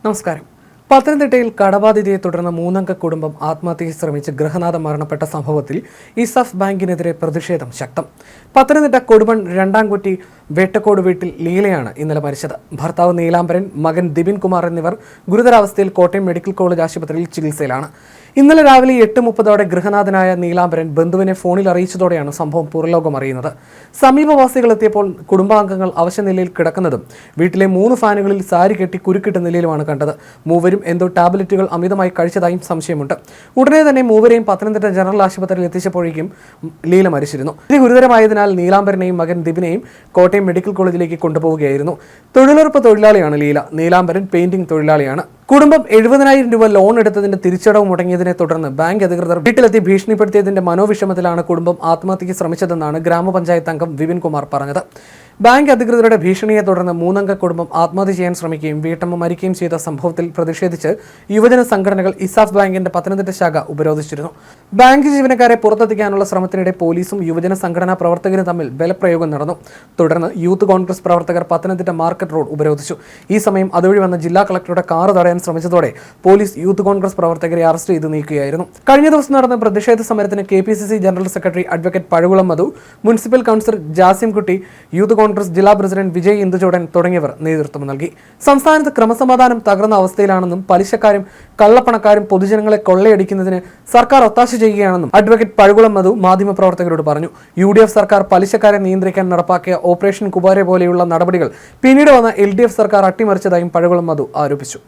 നമസ്കാരം. പത്തനംതിട്ടയിൽ കടബാധിതയെ തുടർന്ന് മൂന്നംഗ കുടുംബം ആത്മഹത്യയ്ക്ക് ശ്രമിച്ച് ഗൃഹനാഥൻ മരണപ്പെട്ട സംഭവത്തിൽ ഇസാഫ് ബാങ്കിനെതിരെ പ്രതിഷേധം ശക്തം. പത്തനംതിട്ട കൊടുമൺ രണ്ടാംകുറ്റി വേട്ടക്കോട് വീട്ടിൽ ലീലയാണ് ഇന്നലെ മരിച്ചത്. ഭർത്താവ് നീലാംബരൻ, മകൻ ദിബിൻ കുമാർ എന്നിവർ ഗുരുതരാവസ്ഥയിൽ കോട്ടയം മെഡിക്കൽ കോളേജ് ആശുപത്രിയിൽ ചികിത്സയിലാണ്. ഇന്നലെ രാവിലെ 8:30 ഗൃഹനാഥനായ നീലാംബരൻ ബന്ധുവിനെ ഫോണിൽ അറിയിച്ചതോടെയാണ് സംഭവം പുറലോകം അറിയുന്നത്. സമീപവാസികൾ എത്തിയപ്പോൾ കുടുംബാംഗങ്ങൾ അവശനിലയിൽ കിടക്കുന്നതും വീട്ടിലെ 3 ഫാനുകളിൽ സാരി കെട്ടി കുരുക്കിട്ട നിലയിലുമാണ് കണ്ടത്. മൂവരും എന്തോ ടാബ്ലറ്റുകൾ അമിതമായി കഴിച്ചതായും സംശയമുണ്ട്. ഉടനെ തന്നെ മൂവരെയും പത്തനംതിട്ട ജനറൽ ആശുപത്രിയിൽ എത്തിച്ചപ്പോഴേക്കും ലീല മരിച്ചിരുന്നു. ഇത് ഗുരുതരമായതിനാൽ നീലാംബരനെയും മകൻ ദിബിനെയും കോട്ടയം മെഡിക്കൽ കോളേജിലേക്ക് കൊണ്ടുപോവുകയായിരുന്നു. തൊഴിലുറപ്പ് തൊഴിലാളിയാണ് ലീല. നീലാംബരൻ പെയിന്റിംഗ് തൊഴിലാളിയാണ്. കുടുംബം 70,000 രൂപ ലോൺ എടുത്തതിന്റെ തിരിച്ചടവ് മുടങ്ങിയതിനെ തുടർന്ന് ബാങ്ക് അധികൃതർ വീട്ടിലെത്തി ഭീഷണിപ്പെടുത്തിയതിന്റെ മനോവിഷമത്തിലാണ് കുടുംബം ആത്മഹത്യയ്ക്ക് ശ്രമിച്ചതെന്നാണ് ഗ്രാമപഞ്ചായത്ത് അംഗം വിപിൻ കുമാർ പറഞ്ഞത്. ബാങ്ക് അധികൃതരുടെ ഭീഷണിയെ തുടർന്ന് മൂന്നംഗ കുടുംബം ആത്മഹത്യ ചെയ്യാൻ ശ്രമിക്കുകയും വീട്ടമ്മ മരിക്കുകയും ചെയ്ത സംഭവത്തിൽ പ്രതിഷേധിച്ച് യുവജന സംഘടനകൾ ഇസാഫ് ബാങ്കിന്റെ പത്തനംതിട്ട ശാഖ ഉപരോധിച്ചിരുന്നു. ബാങ്ക് ജീവനക്കാരെ പുറത്തെത്തിക്കാനുള്ള ശ്രമത്തിനിടെ പോലീസും യുവജന സംഘടനാ പ്രവർത്തകരും തമ്മിൽ ബലപ്രയോഗം നടന്നു. തുടർന്ന് യൂത്ത് കോൺഗ്രസ് പ്രവർത്തകർ പത്തനംതിട്ട മാർക്കറ്റ് റോഡ് ഉപരോധിച്ചു. ഈ സമയം അതുവഴി വന്ന ജില്ലാ കളക്ടറുടെ കാർ തടയാൻ ശ്രമിച്ചതോടെ പോലീസ് യൂത്ത് കോൺഗ്രസ് പ്രവർത്തകരെ അറസ്റ്റ് ചെയ്ത് നീക്കുകയായിരുന്നു. കഴിഞ്ഞ ദിവസം നടന്ന പ്രതിഷേധ സമരത്തിന് KPCC ജനറൽ സെക്രട്ടറി അഡ്വക്കേറ്റ് പഴുകുളം മധു, മുനിസിപ്പൽ കൗൺസിലർ ജാസിം കുട്ടി, യൂത്ത് കോൺഗ്രസ് ജില്ലാ പ്രസിഡന്റ് വിജയ് ഇന്ദുചൂടൻ തുടങ്ങിയവർ നേതൃത്വം നൽകി. സംസ്ഥാനത്ത് ക്രമസമാധാനം തകർന്ന അവസ്ഥയിലാണെന്നും പലിശക്കാരും കള്ളപ്പണക്കാരും പൊതുജനങ്ങളെ കൊള്ളയടിക്കുന്നതിന് സർക്കാർ ഒത്താശ ചെയ്യുകയാണെന്നും അഡ്വക്കേറ്റ് പഴുകുളം മധു മാധ്യമപ്രവർത്തകരോട് പറഞ്ഞു. UDF സർക്കാർ പലിശക്കാരെ നിയന്ത്രിക്കാൻ നടപ്പാക്കിയ ഓപ്പറേഷൻ കുബാര പോലെയുള്ള നടപടികൾ പിന്നീട് വന്ന LDF സർക്കാർ അട്ടിമറിച്ചതായും പഴുകുളം മധു ആരോപിച്ചു.